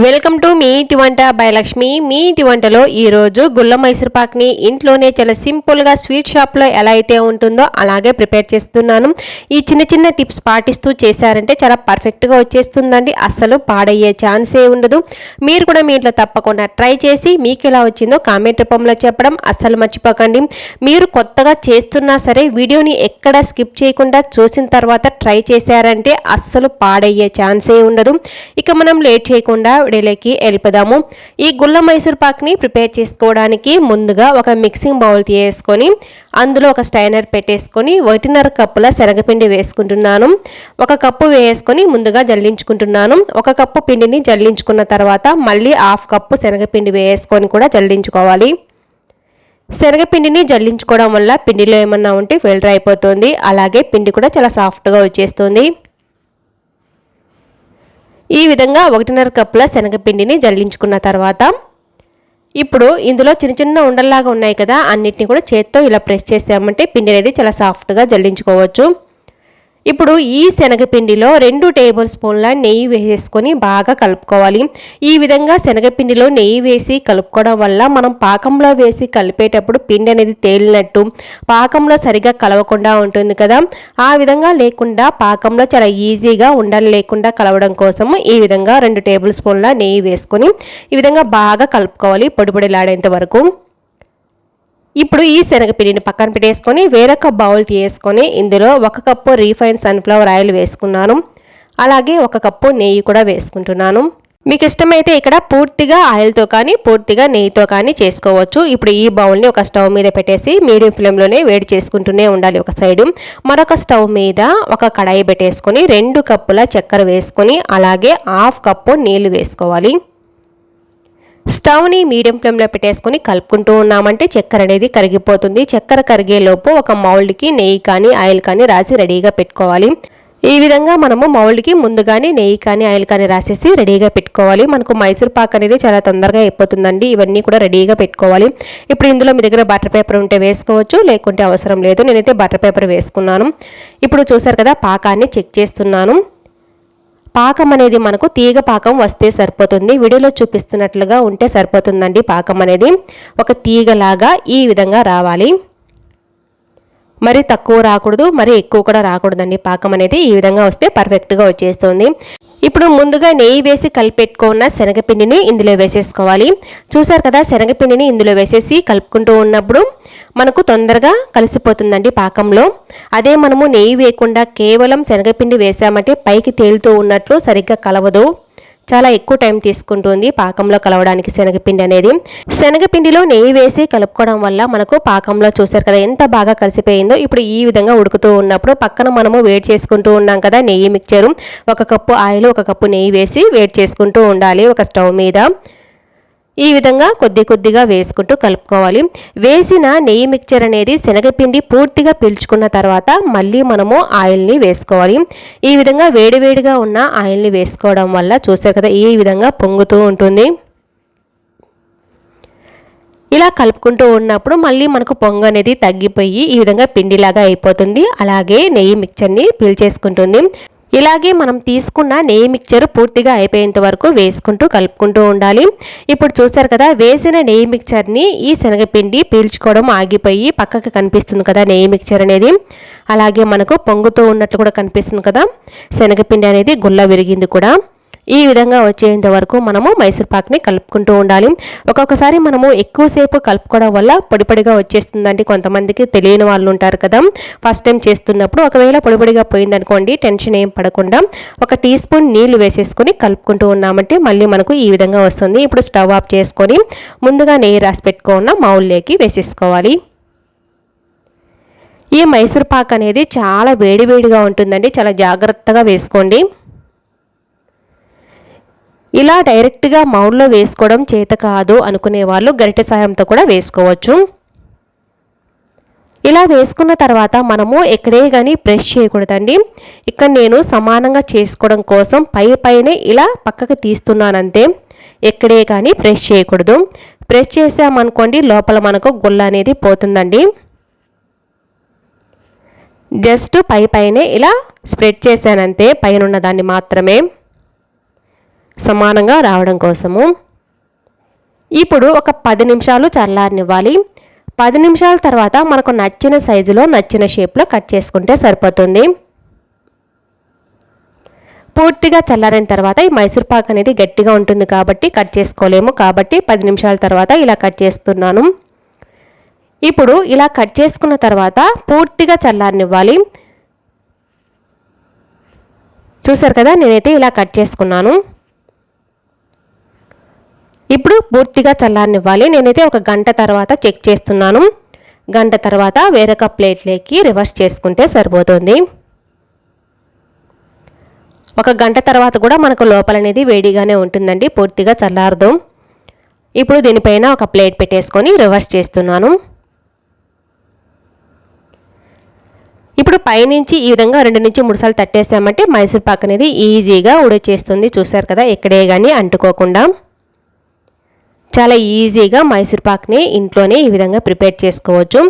Welcome to me ఇంటి వంట by Lakshmi. మీ ఇంటి వంటలో ఈరోజు గుల్ల మైసూర్ పాక్ని ఇంట్లోనే చాలా సింపుల్గా స్వీట్ షాప్లో ఎలా అయితే ఉంటుందో అలాగే ప్రిపేర్ చేస్తున్నాను. ఈ చిన్న చిన్న టిప్స్ పాటిస్తూ చేశారంటే చాలా పర్ఫెక్ట్గా వచ్చేస్తుందండి. అస్సలు పాడయ్యే ఛాన్సే ఉండదు. మీరు కూడా మీ ఇంట్లో తప్పకుండా ట్రై చేసి మీకు ఎలా వచ్చిందో కామెంట్ రూపంలో చెప్పడం అస్సలు మర్చిపోకండి. మీరు కొత్తగా చేస్తున్నా సరే వీడియోని ఎక్కడ స్కిప్ చేయకుండా చూసిన తర్వాత ట్రై చేశారంటే అస్సలు పాడయ్యే ఛాన్సే ఉండదు. ఇక మనం లేట్ చేయకుండా వీడియోలోకి వెళ్ళిపోదాము. ఈ గుల్ల మైసూర్ పాక్ని ప్రిపేర్ చేసుకోవడానికి ముందుగా ఒక మిక్సింగ్ బౌల్ తీసుకొని అందులో ఒక స్టైనర్ పెట్టేసుకొని 1.5 కప్పుల శనగపిండి వేసుకుంటున్నాను. 1 కప్పు వేసుకొని ముందుగా జల్లించుకుంటున్నాను. 1 కప్పు పిండిని జల్లించుకున్న తర్వాత మళ్ళీ 1/2 కప్పు శనగపిండి వేసుకొని కూడా జల్లించుకోవాలి. శనగపిండిని జల్లించుకోవడం వల్ల పిండిలో ఏమన్నా ఉంటే ఫిల్టర్ అయిపోతుంది. అలాగే పిండి కూడా చాలా సాఫ్ట్గా వచ్చేస్తుంది. ఈ విధంగా 1.5 కప్పుల శనగపిండిని జల్లించుకున్న తర్వాత ఇప్పుడు ఇందులో చిన్న చిన్న ఉండల్లాగా ఉన్నాయి కదా, అన్నిటిని కూడా చేత్తో ఇలా ప్రెస్ చేసామంటే పిండి అనేది చాలా సాఫ్ట్గా జల్లించుకోవచ్చు. ఇప్పుడు ఈ శనగపిండిలో 2 టేబుల్ స్పూన్ల నెయ్యి వేసేసుకొని బాగా కలుపుకోవాలి. ఈ విధంగా శనగపిండిలో నెయ్యి వేసి కలుపుకోవడం వల్ల మనం పాకంలో వేసి కలిపేటప్పుడు పిండి అనేది తేలినట్టు పాకంలో సరిగా కలవకుండా ఉంటుంది కదా, ఆ విధంగా లేకుండా పాకంలో చాలా ఈజీగా ఉండలు లేకుండా కలవడం కోసము ఈ విధంగా 2 టేబుల్ స్పూన్ల నెయ్యి వేసుకొని ఈ విధంగా బాగా కలుపుకోవాలి పొడి పొడిలాడేంత వరకు. ఇప్పుడు ఈ శనగపిండిని పక్కన పెట్టేసుకొని వేరొక బౌల్ తీసుకొని ఇందులో 1 కప్పు రీఫైన్ సన్ఫ్లవర్ ఆయిల్ వేసుకున్నాను. అలాగే 1 కప్పు నెయ్యి కూడా వేసుకుంటున్నాను. మీకు ఇష్టమైతే ఇక్కడ పూర్తిగా ఆయిల్తో కానీ పూర్తిగా నెయ్యితో కానీ చేసుకోవచ్చు. ఇప్పుడు ఈ బౌల్ని ఒక స్టవ్ మీద పెట్టేసి మీడియం ఫ్లేమ్లోనే వేడి చేసుకుంటూనే ఉండాలి ఒక సైడు. మరొక స్టవ్ మీద ఒక కడాయి పెట్టేసుకొని 2 కప్పుల చక్కెర వేసుకొని అలాగే 1/2 కప్పు నీళ్లు వేసుకోవాలి. స్టవ్ని మీడియం ఫ్లేమ్లో పెట్టేసుకొని కలుపుకుంటూ ఉన్నామంటే చక్కెర అనేది కరిగిపోతుంది. చక్కెర కరిగేలోపు ఒక మౌల్డ్కి నెయ్యి కానీ ఆయిల్ కానీ రాసి రెడీగా పెట్టుకోవాలి. ఈ విధంగా మనము మౌల్డ్కి ముందుగానే నెయ్యి కానీ ఆయిల్ కానీ రాసేసి రెడీగా పెట్టుకోవాలి. మనకు మైసూర్ పాక్ అనేది చాలా తొందరగా అయిపోతుందండి. ఇవన్నీ కూడా రెడీగా పెట్టుకోవాలి. ఇప్పుడు ఇందులో మీ దగ్గర బటర్ పేపర్ ఉంటే వేసుకోవచ్చు, లేకుంటే అవసరం లేదు. నేనైతే బటర్ పేపర్ వేసుకున్నాను. ఇప్పుడు చూసారు కదా, పాకాన్ని చెక్ చేస్తున్నాను. పాకం అనేది మనకు తీగ పాకం వస్తే సరిపోతుంది. వీడియోలో చూపిస్తున్నట్లుగా ఉంటే సరిపోతుందండి. పాకం అనేది ఒక తీగలాగా ఈ విధంగా రావాలి. మరి తక్కువ రాకూడదు, మరి ఎక్కువ కూడా రాకూడదండి. పాకం అనేది ఈ విధంగా వస్తే పర్ఫెక్ట్గా వచ్చేస్తుంది. ఇప్పుడు ముందుగా నెయ్యి వేసి కలిపెట్టుకున్న శనగపిండిని ఇందులో వేసేసుకోవాలి. చూసారు కదా, శనగపిండిని ఇందులో వేసేసి కలుపుకుంటూ ఉన్నప్పుడు మనకు తొందరగా కలిసిపోతుందండి పాకంలో. అదే మనము నెయ్యి వేయకుండా కేవలం శనగపిండి వేసామంటే పైకి తేలుతూ ఉన్నట్లు సరిగ్గా కలవదు. చాలా ఎక్కువ టైం తీసుకుంటుంది పాకంలో కలవడానికి శనగపిండి అనేది. శనగపిండిలో నెయ్యి వేసి కలుపుకోవడం వల్ల మనకు పాకంలో చూసారు కదా ఎంత బాగా కలిసిపోయిందో. ఇప్పుడు ఈ విధంగా ఉడుకుతూ ఉన్నప్పుడు పక్కన మనము వేడి చేసుకుంటూ ఉన్నాం కదా నెయ్యి మిక్చరు. 1 కప్పు ఆయిల్ 1 కప్పు నెయ్యి వేసి వేడి చేసుకుంటూ ఉండాలి ఒక స్టవ్ మీద. ఈ విధంగా కొద్ది కొద్దిగా వేసుకుంటూ కలుపుకోవాలి. వేసిన నెయ్యి మిక్చర్ అనేది శనగపిండి పూర్తిగా పీల్చుకున్న తర్వాత మళ్ళీ మనము ఆయిల్ని వేసుకోవాలి. ఈ విధంగా వేడివేడిగా ఉన్న ఆయిల్ని వేసుకోవడం వల్ల చూసారు కదా ఈ విధంగా పొంగుతూ ఉంటుంది. ఇలా కలుపుకుంటూ ఉన్నప్పుడు మళ్ళీ మనకు పొంగు అనేది తగ్గిపోయి ఈ విధంగా పిండిలాగా అయిపోతుంది. అలాగే నెయ్యి మిక్చర్ని పీల్చేసుకుంటుంది. ఇలాగే మనం తీసుకున్న నెయ్యి మిక్చర్ పూర్తిగా అయిపోయేంత వరకు వేసుకుంటూ కలుపుకుంటూ ఉండాలి. ఇప్పుడు చూసారు కదా, వేసిన నెయ్యి మిక్చర్ని ఈ శనగపిండి పీల్చుకోవడం ఆగిపోయి పక్కకు కనిపిస్తుంది కదా నెయ్యి మిక్చర్ అనేది. అలాగే మనకు పొంగుతూ ఉన్నట్లు కూడా కనిపిస్తుంది కదా, శనగపిండి అనేది గుల్ల విరిగింది కూడా. ఈ విధంగా వచ్చేంత వరకు మనము మైసూర్ పాక్ని కలుపుకుంటూ ఉండాలి. ఒక్కొక్కసారి మనము ఎక్కువసేపు కలుపుకోవడం వల్ల పొడి పొడిగా వచ్చేస్తుందండి. కొంతమందికి తెలియని వాళ్ళు ఉంటారు కదా, ఫస్ట్ టైం చేస్తున్నప్పుడు ఒకవేళ పొడి పొడిగా పోయిందనుకోండి టెన్షన్ ఏం పడకుండా 1 టీ స్పూన్ నీళ్లు వేసేసుకొని కలుపుకుంటూ ఉన్నామంటే మళ్ళీ మనకు ఈ విధంగా వస్తుంది. ఇప్పుడు స్టవ్ ఆఫ్ చేసుకొని ముందుగా నెయ్యి రాసి పెట్టుకున్న మౌల్లోకి వేసేసుకోవాలి. ఈ మైసూర్ పాక్ అనేది చాలా వేడివేడిగా ఉంటుందండి, చాలా జాగ్రత్తగా వేసుకోండి. ఇలా డైరెక్ట్గా మౌల్డ్లో వేసుకోవడం చేత కాదు అనుకునే వాళ్ళు గరిటె సాయంతో కూడా వేసుకోవచ్చు. ఇలా వేసుకున్న తర్వాత మనము ఎక్కడే కానీ ప్రెస్ చేయకూడదండి. ఇక్కడ నేను సమానంగా చేసుకోవడం కోసం పైనే ఇలా పక్కకు తీస్తున్నానంతే. ఎక్కడే కానీ ప్రెస్ చేయకూడదు. ప్రెస్ చేసామనుకోండి లోపల మనకు గుల్ల అనేది పోతుందండి. జస్ట్ పైనే ఇలా స్ప్రెడ్ చేశానంతే, పైన ఉన్న దాన్ని మాత్రమే. సమానంగా రావడం కోసము. ఇప్పుడు ఒక 10 నిమిషాలు చల్లారనివ్వాలి. 10 నిమిషాల తర్వాత మనకు నచ్చిన సైజులో నచ్చిన షేప్లో కట్ చేసుకుంటే సరిపోతుంది. పూర్తిగా చల్లారిన తర్వాత ఈ మైసూర్ పాక్ అనేది గట్టిగా ఉంటుంది కాబట్టి కట్ చేసుకోలేము. కాబట్టి 10 నిమిషాల తర్వాత ఇలా కట్ చేస్తున్నాను. ఇప్పుడు ఇలా కట్ చేసుకున్న తర్వాత పూర్తిగా చల్లారనివ్వాలి. చూసారు కదా, నేనైతే ఇలా కట్ చేసుకున్నాను. ఇప్పుడు పూర్తిగా చల్లారనివ్వాలి. నేనైతే ఒక గంట తర్వాత చెక్ చేస్తున్నాను. గంట తర్వాత వేరొక ప్లేట్లోకి రివర్స్ చేసుకుంటే సరిపోతుంది. ఒక గంట తర్వాత కూడా మనకు లోపల అనేది వేడిగానే ఉంటుందండి, పూర్తిగా చల్లారదు. ఇప్పుడు దీనిపైన ఒక ప్లేట్ పెట్టేసుకొని రివర్స్ చేస్తున్నాను. ఇప్పుడు పైనుంచి ఈ విధంగా 2 నుంచి 3 సార్లు తట్టేసామంటే మైసూర్ పాక్ అనేది ఈజీగా ఉడిచేస్తుంది. చూసారు కదా, ఎక్కడే కానీ అంటుకోకుండా చాలా ఈజీగా మైసూర్ పాక్ని ఇంట్లోనే ఈ విధంగా ప్రిపేర్ చేసుకోవచ్చు.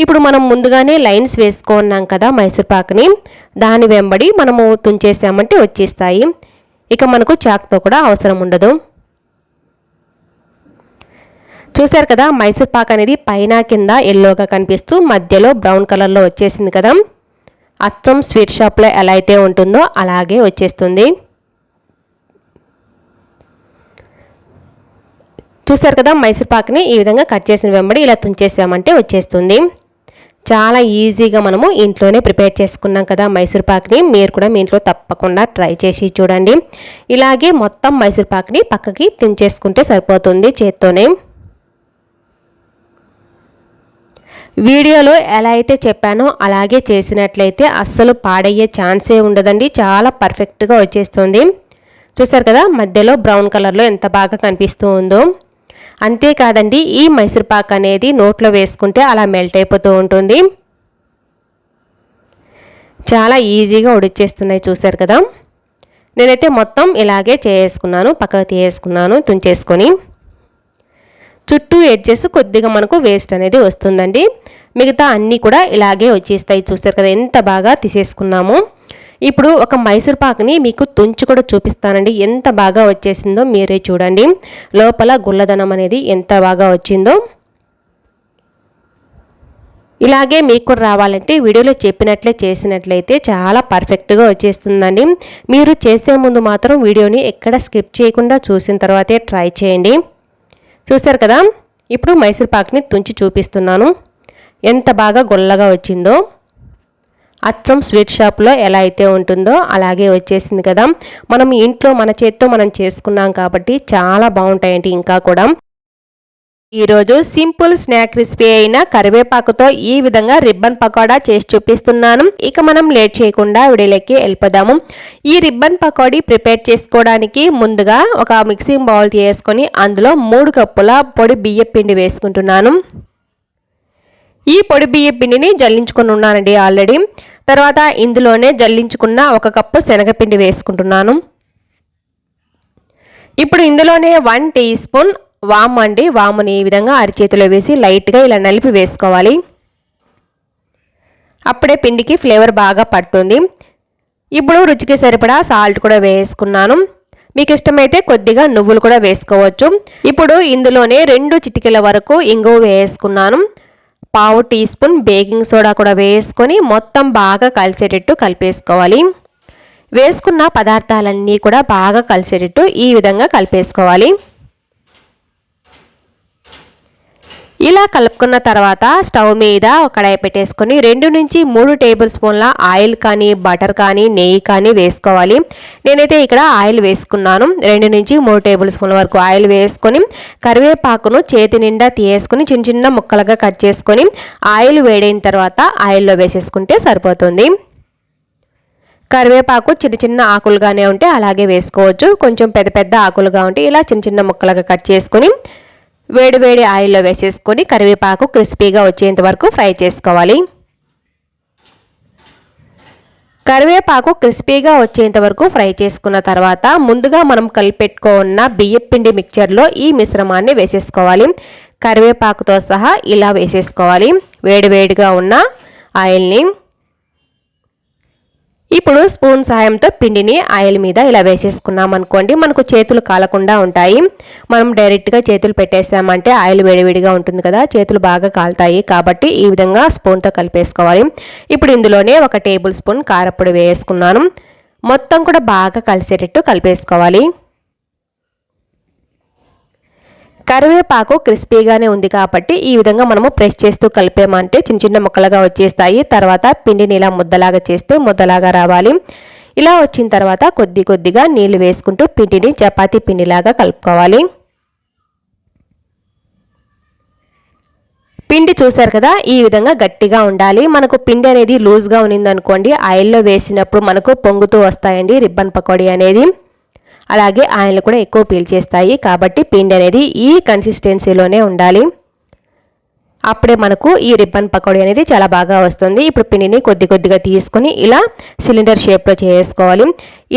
ఇప్పుడు మనం ముందుగానే లైన్స్ వేసుకున్నాం కదా మైసూర్ పాక్ని, దాని వెంబడి మనము తుంచేసామంటే వచ్చేస్తాయి. ఇక మనకు చాక్తో కూడా అవసరం ఉండదు. చూసారు కదా, మైసూర్ పాక్ అనేది పైన కింద ఎల్లోగా కనిపిస్తూ మధ్యలో బ్రౌన్ కలర్లో వచ్చేసింది కదా. అచ్చం స్వీట్ షాప్లో ఎలా అయితే ఉంటుందో అలాగే వచ్చేస్తుంది. చూసారు కదా, మైసూర్ పాక్ని ఈ విధంగా కట్ చేసిన వెంబడి ఇలా తుంచేసామంటే వచ్చేస్తుంది. చాలా ఈజీగా మనము ఇంట్లోనే ప్రిపేర్ చేసుకున్నాం కదా మైసూర్ పాక్ని. మీరు కూడా మీ ఇంట్లో తప్పకుండా ట్రై చేసి చూడండి. ఇలాగే మొత్తం మైసూర్ పాక్ని పక్కకి తుంచేసుకుంటే సరిపోతుంది చేత్తోనే. వీడియోలో ఎలా అయితే చెప్పానో అలాగే చేసినట్లయితే అస్సలు పాడయ్యే ఛాన్సే ఉండదండి. చాలా పర్ఫెక్ట్గా వచ్చేస్తుంది. చూసారు కదా, మధ్యలో బ్రౌన్ కలర్లో ఎంత బాగా కనిపిస్తూ ఉందో. అంతేకాదండి, ఈ మైసూర్ పాక్ అనేది నోట్లో వేసుకుంటే అలా మెల్ట్ అయిపోతూ ఉంటుంది. చాలా ఈజీగా ఉడిచేస్తున్నాయి. చూసారు కదా, నేనైతే మొత్తం ఇలాగే చేసుకున్నాను. పక్కకు తీసేసుకున్నాను తుంచేసుకొని. చుట్టూ ఎడ్జెస్ కొద్దిగా మనకు వేస్ట్ అనేది వస్తుందండి. మిగతా అన్నీ కూడా ఇలాగే వచ్చేస్తాయి. చూసారు కదా, ఎంత బాగా తీసేసుకున్నాము. ఇప్పుడు ఒక మైసూర్ పాక్ని మీకు తుంచి కూడా చూపిస్తానండి. ఎంత బాగా వచ్చేసిందో మీరే చూడండి. లోపల గుల్లదనం అనేది ఎంత బాగా వచ్చిందో. ఇలాగే మీకు కూడా రావాలంటే వీడియోలో చెప్పినట్లే చేసినట్లయితే చాలా పర్ఫెక్ట్గా వచ్చేస్తుందండి. మీరు చేసే ముందు మాత్రం వీడియోని ఎక్కడ స్కిప్ చేయకుండా చూసిన తర్వాతే ట్రై చేయండి. చూసారు కదా, ఇప్పుడు మైసూర్ పాక్ని తుంచి చూపిస్తున్నాను. ఎంత బాగా గొల్లగా వచ్చిందో. అచ్చం స్వీట్ షాప్లో ఎలా అయితే ఉంటుందో అలాగే వచ్చేసింది కదా. మనం ఇంట్లో మన చేత్తో మనం చేసుకున్నాం కాబట్టి చాలా బాగుంటాయండి. ఇంకా కూడా ఈరోజు సింపుల్ స్నాక్ రెసిపీ అయిన కరివేపాకుతో ఈ విధంగా రిబ్బన్ పకోడా చేసి చూపిస్తున్నాను. ఇక మనం లేట్ చేయకుండా వీడియోలోకి వెళ్ళిపోదాము. ఈ రిబ్బన్ పకోడీ ప్రిపేర్ చేసుకోవడానికి ముందుగా ఒక మిక్సింగ్ బౌల్ తీసుకొని అందులో 3 కప్పుల పొడి బియ్యం పిండి వేసుకుంటున్నాను. ఈ పొడి బియ్యం పిండిని జల్లించుకొని ఉన్నానండి ఆల్రెడీ. తర్వాత ఇందులోనే జల్లించుకున్న 1 కప్పు శనగపిండి వేసుకుంటున్నాను. ఇప్పుడు ఇందులోనే 1 టీ స్పూన్ వాము అండి. వాముని ఈ విధంగా అరిచేతిలో వేసి లైట్గా ఇలా నలిపి వేసుకోవాలి. అప్పుడే పిండికి ఫ్లేవర్ బాగా పడుతుంది. ఇప్పుడు రుచికి సరిపడా సాల్ట్ కూడా వేసుకున్నాను. మీకు ఇష్టమైతే కొద్దిగా నువ్వులు కూడా వేసుకోవచ్చు. ఇప్పుడు ఇందులోనే 2 చిటికెల వరకు ఇంగువ వేసుకున్నాను. 1/2 టీ స్పూన్ బేకింగ్ సోడా కూడా వేసుకొని మొత్తం బాగా కలిసేటట్టు కలిపేసుకోవాలి. వేసుకున్న పదార్థాలన్నీ కూడా బాగా కలిసేటట్టు ఈ విధంగా కలిపేసుకోవాలి. ఇలా కలుపుకున్న తర్వాత స్టవ్ మీద ఒక కడాయి పెట్టేసుకొని 2 నుంచి 3 టేబుల్ స్పూన్ల ఆయిల్ కానీ బటర్ కానీ నెయ్యి కానీ వేసుకోవాలి. నేనైతే ఇక్కడ ఆయిల్ వేసుకున్నాను. 2 నుంచి 3 టేబుల్ స్పూన్ల వరకు ఆయిల్ వేసుకొని కరివేపాకును చేతి నిండా తీసేసుకొని చిన్న చిన్న ముక్కలుగా కట్ చేసుకొని ఆయిల్ వేడైన తర్వాత ఆయిల్లో వేసేసుకుంటే సరిపోతుంది. కరివేపాకు చిన్న చిన్న ఆకులుగానే ఉంటే అలాగే వేసుకోవచ్చు. కొంచెం పెద్ద పెద్ద ఆకులుగా ఉంటే ఇలా చిన్న చిన్న ముక్కలుగా కట్ చేసుకొని వేడి వేడి ఆయిల్లో వేసేసుకొని కరివేపాకు క్రిస్పీగా వచ్చేంత వరకు ఫ్రై చేసుకోవాలి. కరివేపాకు క్రిస్పీగా వచ్చేంత వరకు ఫ్రై చేసుకున్న తర్వాత ముందుగా మనం కలిపెట్టుకున్న బియ్యం పిండి మిక్చర్లో ఈ మిశ్రమాన్ని వేసేసుకోవాలి. కరివేపాకుతో సహా ఇలా వేసేసుకోవాలి వేడి వేడిగా ఉన్న ఆయిల్ని. ఇప్పుడు స్పూన్ సహాయంతో పిండిని ఆయిల్ మీద ఇలా వేసేసుకున్నాం అనుకోండి, మనకు చేతులు కాలకుండా ఉంటాయి. మనం డైరెక్ట్గా చేతులు పెట్టేసామంటే ఆయిల్ వేడివేడిగా ఉంటుంది కదా, చేతులు బాగా కాలుతాయి. కాబట్టి ఈ విధంగా స్పూన్తో కలిపేసుకోవాలి. ఇప్పుడు ఇందులోనే 1 టేబుల్ స్పూన్ కారపొడి వేసుకున్నాను. మొత్తం కూడా బాగా కలిసేటట్టు కలిపేసుకోవాలి. కరివేపాకు క్రిస్పీగానే ఉంది కాబట్టి ఈ విధంగా మనము ప్రెస్ చేస్తూ కలిపామంటే చిన్న చిన్న ముక్కలుగా వచ్చేస్తాయి. తర్వాత పిండిని ఇలా ముద్దలాగా చేస్తే ముద్దలాగా రావాలి. ఇలా వచ్చిన తర్వాత కొద్దిగా నీళ్లు వేసుకుంటూ పిండిని చపాతీ పిండిలాగా కలుపుకోవాలి. పిండి చూసారు కదా, ఈ విధంగా గట్టిగా ఉండాలి. మనకు పిండి అనేది లూజ్గా ఉన్నిందనుకోండి, ఆయిల్లో వేసినప్పుడు మనకు పొంగుతూ వస్తాయండి రిబ్బన్ పకోడీ అనేది. అలాగే ఆయిల్ కూడా ఎక్కువ పీల్చేస్తాయి. కాబట్టి పిండి అనేది ఈ కన్సిస్టెన్సీలోనే ఉండాలి. అప్పుడే మనకు ఈ రిబ్బన్ పకోడీ అనేది చాలా బాగా వస్తుంది. ఇప్పుడు పిండిని కొద్దిగా తీసుకొని ఇలా సిలిండర్ షేప్లో చేసుకోవాలి.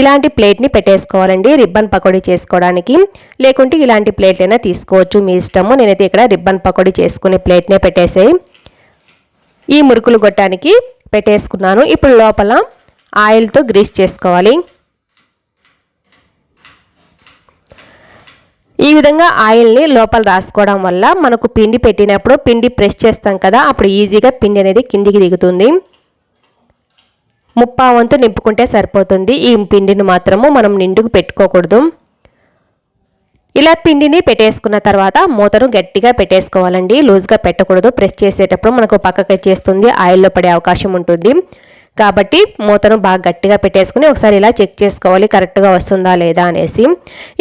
ఇలాంటి ప్లేట్ని పెట్టేసుకోవాలండి రిబ్బన్ పకోడీ చేసుకోవడానికి. లేకుంటే ఇలాంటి ప్లేట్లైనా తీసుకోవచ్చు, మీ ఇష్టము. నేనైతే ఇక్కడ రిబ్బన్ పకోడీ చేసుకునే ప్లేట్నే పెట్టేసాయి ఈ మురుకులు గొట్టానికి పెట్టేసుకున్నాను. ఇప్పుడు లోపల ఆయిల్తో గ్రీస్ చేసుకోవాలి. ఈ విధంగా ఆయిల్ని లోపల రాసుకోవడం వల్ల మనకు పిండి పెట్టినప్పుడు పిండి ప్రెస్ చేస్తాం కదా, అప్పుడు ఈజీగా పిండి అనేది కిందికి దిగుతుంది. 3/4 వంతు నింపుకుంటే సరిపోతుంది. ఈ పిండిని మాత్రము మనం నిండుకు పెట్టుకోకూడదు. ఇలా పిండిని పెట్టేసుకున్న తర్వాత మూతను గట్టిగా పెట్టేసుకోవాలండి, లూజ్గా పెట్టకూడదు. ప్రెస్ చేసేటప్పుడు మనకు పక్కకి చేస్తుంది, ఆయిల్లో పడే అవకాశం ఉంటుంది. కాబట్టి మూతను బాగా గట్టిగా పెట్టేసుకుని ఒకసారి ఇలా చెక్ చేసుకోవాలి కరెక్ట్గా వస్తుందా లేదా అనేసి.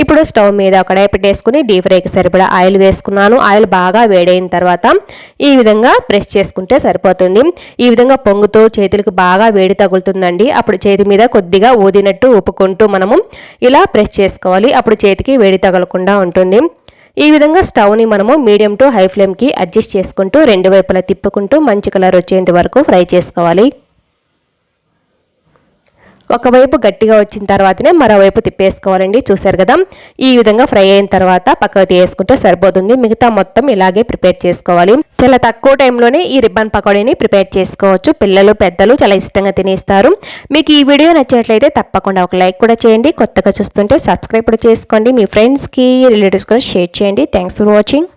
ఇప్పుడు స్టవ్ మీద కడాయి పెట్టేసుకుని డీప్ ఫ్రైకి సరిపడా ఆయిల్ వేసుకున్నాను. ఆయిల్ బాగా వేడైన తర్వాత ఈ విధంగా ప్రెస్ చేసుకుంటే సరిపోతుంది. ఈ విధంగా పొంగుతూ చేతులకు బాగా వేడి తగులుతుందండి. అప్పుడు చేతి మీద కొద్దిగా ఊదినట్టు ఊపుకుంటూ మనము ఇలా ప్రెస్ చేసుకోవాలి. అప్పుడు చేతికి వేడి తగలకుండా ఉంటుంది. ఈ విధంగా స్టవ్ని మనము మీడియం టు హై ఫ్లేమ్కి అడ్జస్ట్ చేసుకుంటూ 2 వైపులా తిప్పుకుంటూ మంచి కలర్ వచ్చేంత వరకు ఫ్రై చేసుకోవాలి. ఒకవైపు గట్టిగా వచ్చిన తర్వాతనే మరోవైపు తిప్పేసుకోవాలండి. చూసారు కదా, ఈ విధంగా ఫ్రై అయిన తర్వాత పక్కకు తీసుకుంటే సరిపోతుంది. మిగతా మొత్తం ఇలాగే ప్రిపేర్ చేసుకోవాలి. చాలా తక్కువ టైంలోనే ఈ రిబ్బన్ పకోడీని ప్రిపేర్ చేసుకోవచ్చు. పిల్లలు పెద్దలు చాలా ఇష్టంగా తినేస్తారు. మీకు ఈ వీడియో నచ్చినట్లయితే తప్పకుండా ఒక లైక్ కూడా చేయండి. కొత్తగా చూస్తుంటే సబ్స్క్రైబ్ కూడా చేసుకోండి. మీ ఫ్రెండ్స్కి రిలేటివ్స్ కూడా షేర్ చేయండి. Thanks for watching.